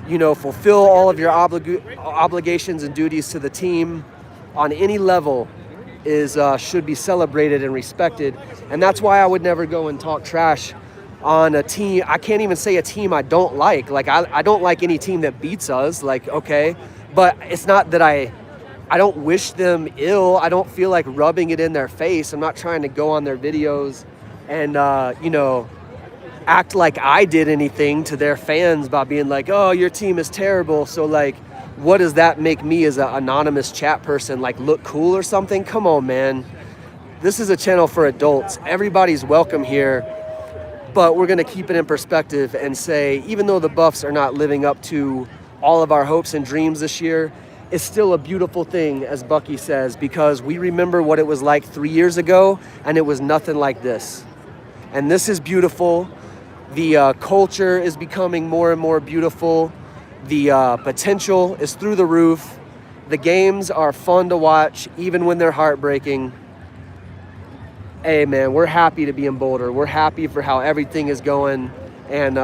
you know, fulfill all of your obligations and duties to the team on any level is should be celebrated and respected. And that's why I would never go and talk trash on a team. I can't even say a team I don't like. Like, I don't like any team that beats us, like, okay. But it's not that I don't wish them ill. I don't feel like rubbing it in their face. I'm not trying to go on their videos and, you know, act like I did anything to their fans by being like, oh, your team is terrible. So, like, what does that make me as an anonymous chat person, like, look cool or something? Come on, man. This is a channel for adults. Everybody's welcome here. But we're going to keep it in perspective and say, even though the Buffs are not living up to all of our hopes and dreams this year, it's still a beautiful thing, as Bucky says, because we remember what it was like 3 years ago, and it was nothing like this. And this is beautiful. The culture is becoming more and more beautiful. The potential is through the roof. The games are fun to watch, even when they're heartbreaking. Hey, man, we're happy to be in Boulder. We're happy for how everything is going. And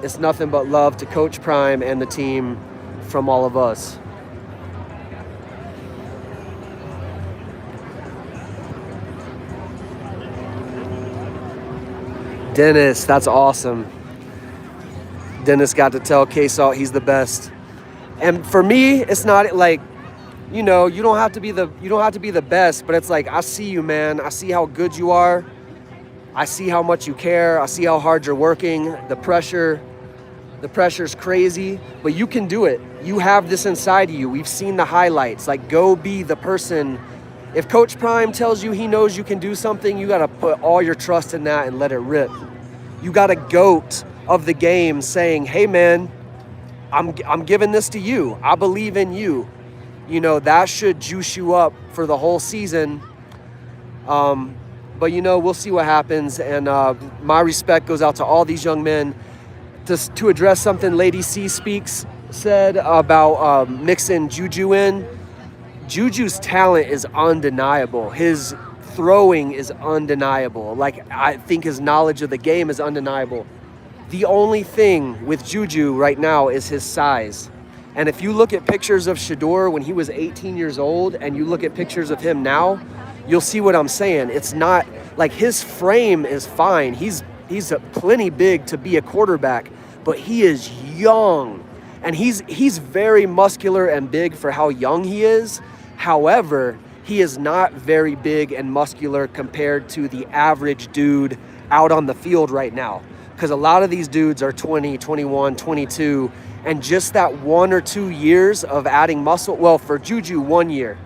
it's nothing but love to Coach Prime and the team from all of us. Dennis, that's awesome. Dennis got to tell K-Salt he's the best. And for me, it's not like, you know, you don't have to be the best, but it's like, I see you, man. I see how good you are. I see how much you care. I see how hard you're working. The pressure's crazy, but you can do it. You have this inside of you. We've seen the highlights. Like, go be the person. If Coach Prime tells you he knows you can do something, you got to put all your trust in that and let it rip. You got a GOAT of the game saying, hey, man, I'm giving this to you. I believe in you. You know, that should juice you up for the whole season. But, you know, we'll see what happens. And my respect goes out to all these young men. To address something Lady C said about mixing Juju in. Juju's talent is undeniable. His throwing is undeniable. Like, I think his knowledge of the game is undeniable. The only thing with Juju right now is his size. And if you look at pictures of Shedeur when he was 18 years old and you look at pictures of him now, you'll see what I'm saying. It's not like his frame is fine. He's plenty big to be a quarterback, but he is young. And he's very muscular and big for how young he is. However, he is not very big and muscular compared to the average dude out on the field right now. Because a lot of these dudes are 20, 21, 22, and just that 1 or 2 years of adding muscle, well, for Juju, 1 year.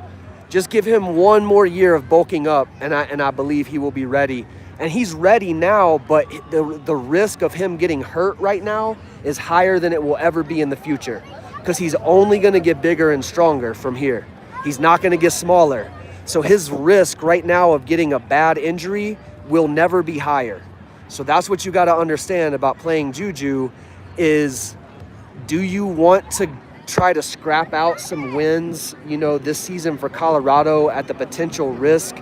Just give him 1 more year of bulking up, and I believe he will be ready. And he's ready now, but the risk of him getting hurt right now is higher than it will ever be in the future, because he's only going to get bigger and stronger from here. He's not going to get smaller. So his risk right now of getting a bad injury will never be higher. So that's what you got to understand about playing Juju is, do you want to try to scrap out some wins, you know, this season for Colorado at the potential risk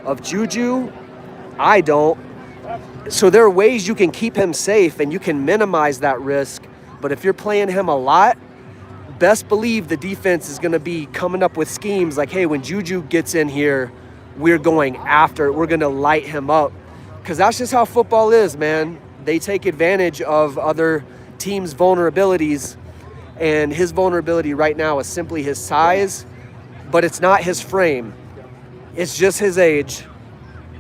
of Juju? I don't. So there are ways you can keep him safe and you can minimize that risk. But if you're playing him a lot, best believe the defense is going to be coming up with schemes like, hey, when Juju gets in here, we're going after it. We're going to light him up. Because that's just how football is, man. They take advantage of other teams' vulnerabilities. And his vulnerability right now is simply his size, but it's not his frame. It's just his age.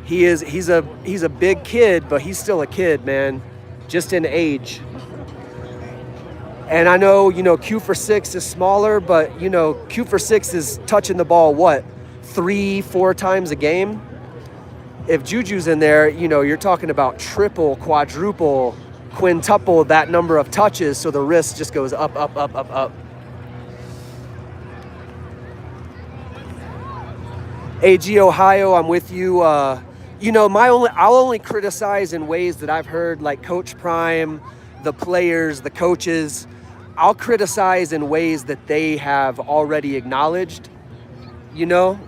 He's a big kid, but he's still a kid, man, just in age. And I know, you know, Q for 6 is smaller, but, you know, Q for 6 is touching the ball, what, 3-4 times a game? If Juju's in there, you know, you're talking about triple, quadruple quintuple that number of touches, so the risk just goes up, up, up, up, up. AG Ohio, I'm with you. You know, I'll only criticize in ways that I've heard, like Coach Prime, the players, the coaches. I'll criticize in ways that they have already acknowledged, you know?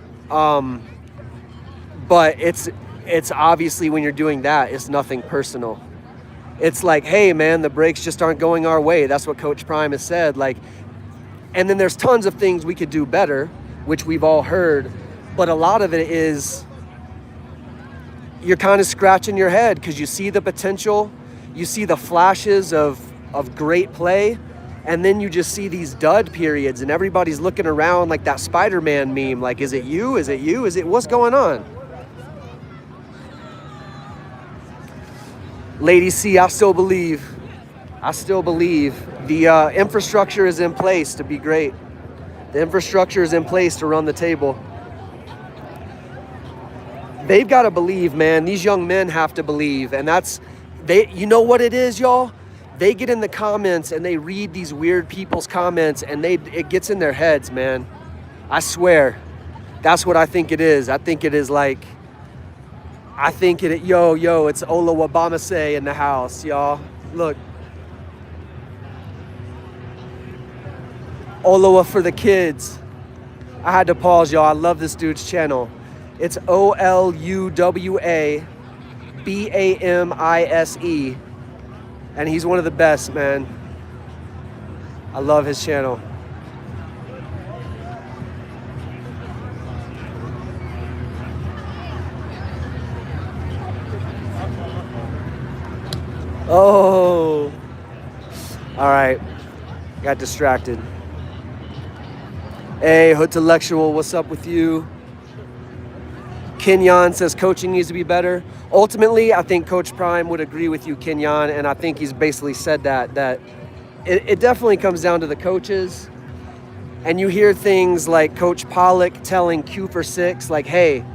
But it's obviously when you're doing that, it's nothing personal. It's like, hey man, the breaks just aren't going our way. That's what Coach Prime has said. Like, and then there's tons of things we could do better, which we've all heard. But a lot of it is you're kind of scratching your head because you see the potential, you see the flashes of great play, and then you just see these dud periods and everybody's looking around like that Spider-Man meme. Like, is it you? Is it you? What's going on? Lady C, I still believe the infrastructure is in place to be great. The infrastructure is in place to run the table. They've got to believe, man. These young men have to believe. And you know what it is, y'all? They get in the comments and they read these weird people's comments and it gets in their heads, man. I swear. That's what I think it is. I think it, it's Ola Wabamase in the house, y'all. Look. Olowa for the kids. I had to pause, y'all. I love this dude's channel. It's OLUWABAMISE. And he's one of the best, man. I love his channel. Oh. All right. Got distracted. Hey, Hoodtellectual, what's up with you? Kenyon says coaching needs to be better. Ultimately, I think Coach Prime would agree with you, Kenyon, and I think he's basically said that it definitely comes down to the coaches. And you hear things like Coach Pollock telling Q for 6, like, hey,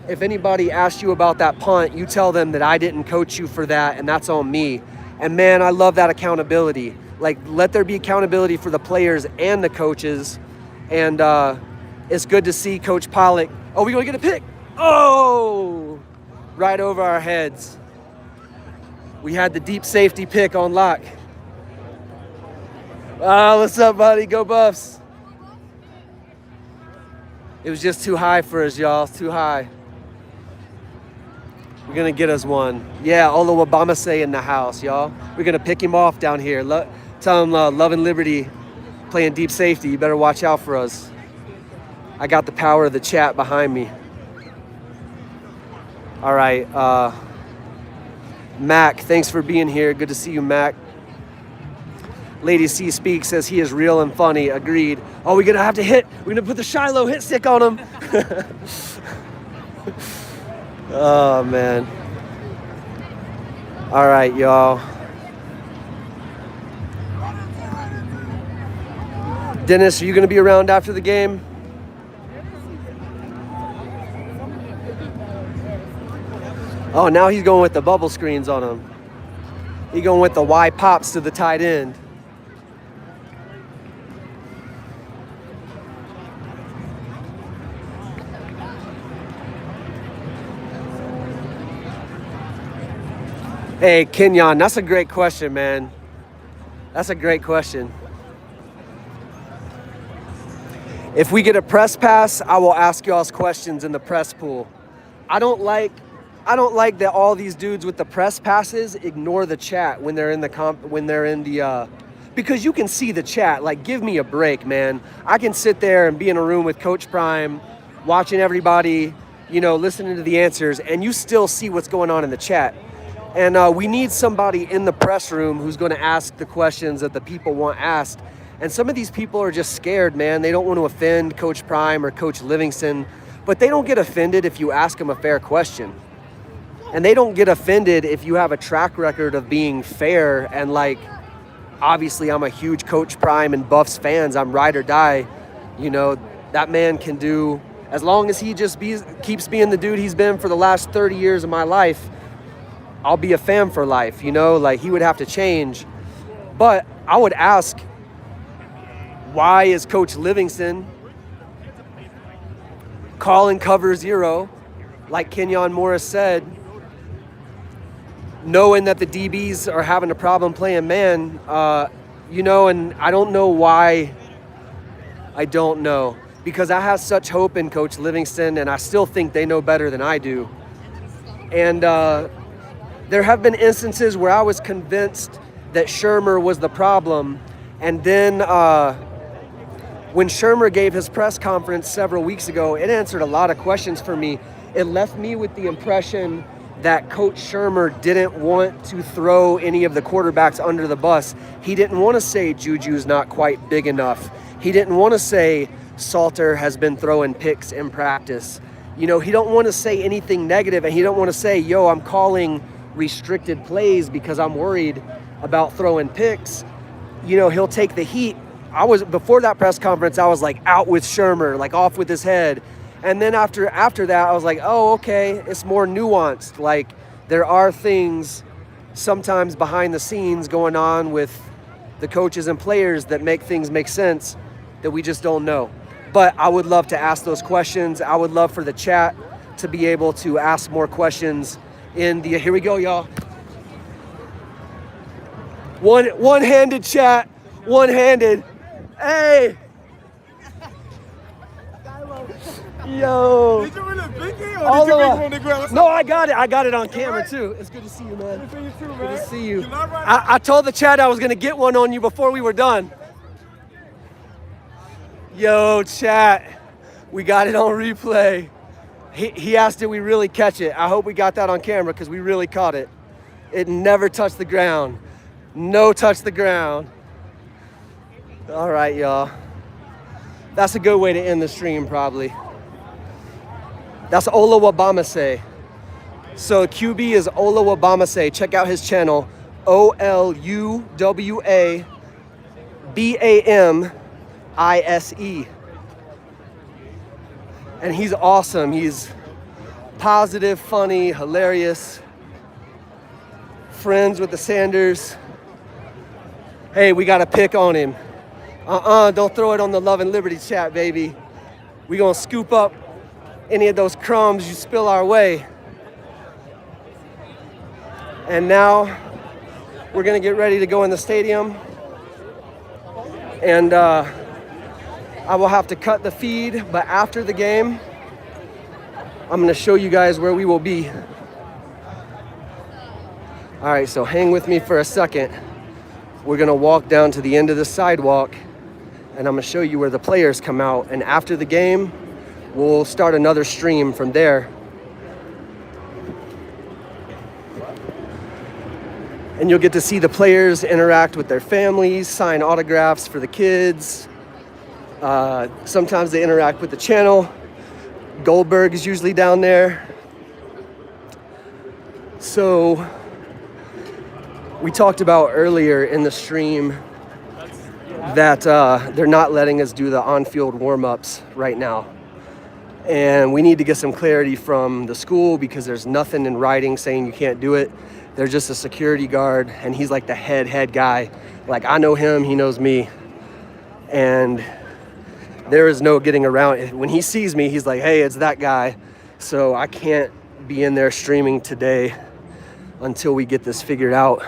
if anybody asks you about that punt, you tell them that I didn't coach you for that, and that's on me. And man, I love that accountability. Like, let there be accountability for the players and the coaches. And it's good to see Coach Pollock. Oh, we're going to get a pick. Oh, right over our heads. We had the deep safety pick on lock. What's up, buddy? Go Buffs. It was just too high for us, y'all. It's too high. We're going to get us one. Yeah, Ola Wabamase in the house, y'all. We're going to pick him off down here. Tell him Love and Liberty playing deep safety. You better watch out for us. I got the power of the chat behind me. All right. Mac, thanks for being here. Good to see you, Mac. Lady C Speak says he is real and funny. Agreed. Oh, we're going to have to hit. We're going to put the Shiloh hit stick on him. Oh, man. All right, y'all. Dennis, are you going to be around after the game? Oh, now he's going with the bubble screens on him. He's going with the Y pops to the tight end. Hey, Kenyon, that's a great question, man. That's a great question. If we get a press pass, I will ask y'all's questions in the press pool. I don't like that all these dudes with the press passes ignore the chat when they're in the because you can see the chat. Like, give me a break, man. I can sit there and be in a room with Coach Prime, watching everybody, listening to the answers, and you still see what's going on in the chat. And we need somebody in the press room who's going to ask the questions that the people want asked. And some of these people are just scared, man. They don't want to offend Coach Prime or Coach Livingston, but they don't get offended if you ask them a fair question. And they don't get offended if you have a track record of being fair. And like, obviously I'm a huge Coach Prime and Buffs fans. I'm ride or die. That man can do, as long as he just keeps being the dude he's been for the last 30 years of my life, I'll be a fan for life, you know, like he would have to change. But I would ask, why is Coach Livingston calling cover 0, like Kenyon Morris said, knowing that the DBs are having a problem playing man, you know, and I don't know why. I don't know, because I have such hope in Coach Livingston, and I still think they know better than I do. And there have been instances where I was convinced that Shermer was the problem, and then when Shermer gave his press conference several weeks ago, it answered a lot of questions for me. It left me with the impression that Coach Shermer didn't want to throw any of the quarterbacks under the bus. He didn't want to say Juju's not quite big enough. He didn't want to say Salter has been throwing picks in practice. You know, he don't want to say anything negative, and he don't want to say, yo, I'm calling restricted plays because I'm worried about throwing picks. You know, he'll take the heat. Before that press conference, I was like, out with Shermer, like off with his head. And then after that, I was like, oh, okay, it's more nuanced. Like, there are things sometimes behind the scenes going on with the coaches and players that make things make sense that we just don't know. But I would love to ask those questions. I would love for the chat to be able to ask more questions here we go, y'all. One-handed chat, one-handed. Hey. Yo. Did you really pick it, or All did you of pick it on the ground? No, I got it. I got it on camera too. It's good to see you, man. Good to see you too, man. Good to see you. You not right? I told the chat I was gonna get one on you before we were done. Yo, chat. We got it on replay. He asked, did we really catch it? I hope we got that on camera because we really caught it. It never touched the ground. No touch the ground. All right, y'all. That's a good way to end the stream, probably. That's Ola Wabamase. So QB is Ola Wabamase. Check out his channel, OLUWABAMISE. And he's awesome. He's positive, funny, hilarious. Friends with the Sanders. Hey, we got a pick on him. Don't throw it on the Love and Liberty chat, baby. We gonna scoop up any of those crumbs you spill our way. And now we're gonna get ready to go in the stadium. And I will have to cut the feed, but after the game, I'm gonna show you guys where we will be. All right, so hang with me for a second. We're gonna walk down to the end of the sidewalk, and I'm gonna show you where the players come out. And after the game, we'll start another stream from there. And you'll get to see the players interact with their families, sign autographs for the kids. Sometimes they interact with the channel. Goldberg is usually down there. So we talked about earlier in the stream that they're not letting us do the on-field warm-ups right now. And we need to get some clarity from the school because there's nothing in writing saying you can't do it. They're just a security guard, and he's like the head guy. Like, I know him, he knows me. And there is no getting around it. When he sees me, he's like, hey, it's that guy. So I can't be in there streaming today until we get this figured out.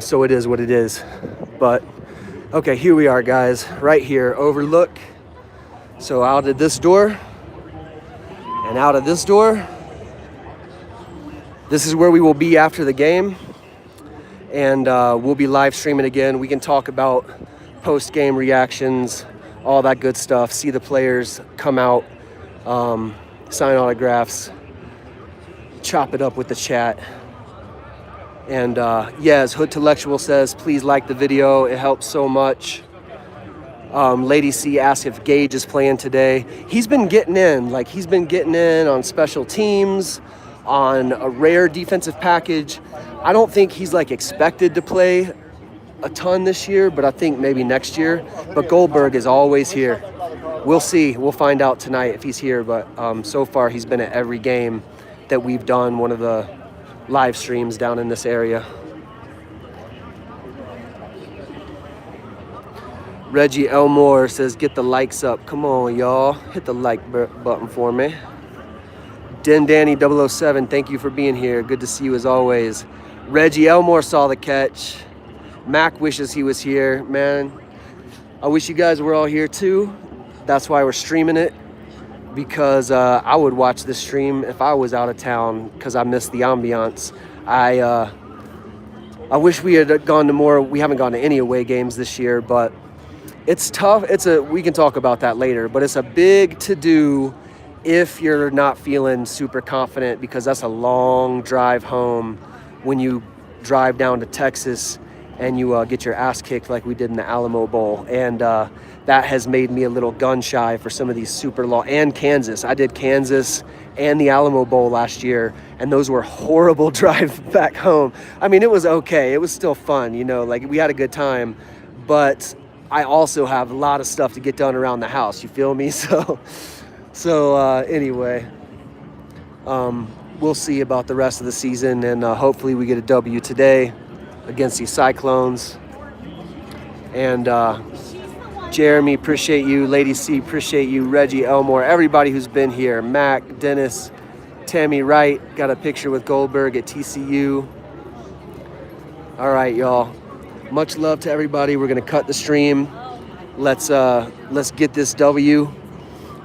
So it is what it is. But, okay, here we are, guys. Right here, overlook. So out of this door and out of this door. This is where we will be after the game. And we'll be live streaming again. We can talk about post-game reactions, all that good stuff. See the players come out, sign autographs, chop it up with the chat. And as Hoodtellectual says, please like the video. It helps so much. Lady C asked if Gage is playing today. He's been getting in. Like, he's been getting in on special teams, on a rare defensive package. I don't think he's like expected to play a ton this year, but I think maybe next year. But Goldberg is always here. We'll see. We'll find out tonight if he's here. But so far, he's been at every game that we've done. One of the live streams down in this area. Reggie Elmore says, get the likes up. Come on, y'all. Hit the like button for me. Den Danny 007, thank you for being here. Good to see you as always. Reggie Elmore saw the catch. Mac wishes he was here. Man, I wish you guys were all here too. That's why we're streaming it, because I would watch this stream if I was out of town because I miss the ambiance. I wish we had gone to more. We haven't gone to any away games this year, but it's tough. We can talk about that later, but it's a big to-do if you're not feeling super confident, because that's a long drive home when you drive down to Texas and you get your ass kicked like we did in the Alamo Bowl. And that has made me a little gun shy for some of these super long, and Kansas. I did Kansas and the Alamo Bowl last year, and those were horrible drives back home. I mean, it was okay. It was still fun, you know, like we had a good time, but I also have a lot of stuff to get done around the house. You feel me? So anyway, we'll see about the rest of the season, and hopefully we get a W today against these Cyclones. And Jeremy, appreciate you. Lady C, appreciate you. Reggie Elmore, everybody who's been here. Mac, Dennis, Tammy Wright, got a picture with Goldberg at TCU. All right, y'all. Much love to everybody. We're gonna cut the stream. Let's get this W,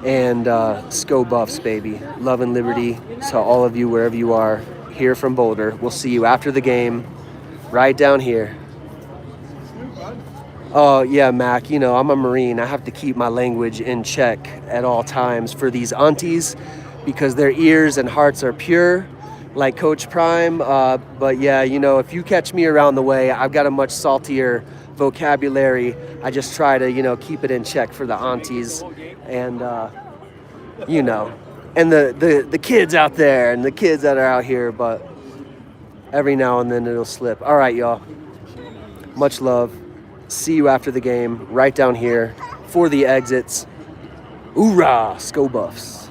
and Sco Buffs, baby. Love and liberty to all of you wherever you are here from Boulder. We'll see you after the game right down here. Oh yeah, Mac, you know, I'm a Marine. I have to keep my language in check at all times for these aunties, because their ears and hearts are pure, like Coach Prime. But yeah, you know, if you catch me around the way, I've got a much saltier vocabulary. I just try to, you know, keep it in check for the aunties, and you know, and the kids out there and the kids that are out here, but every now and then it'll slip. All right, y'all. Much love. See you after the game right down here for the exits. Hoorah, Sco Buffs.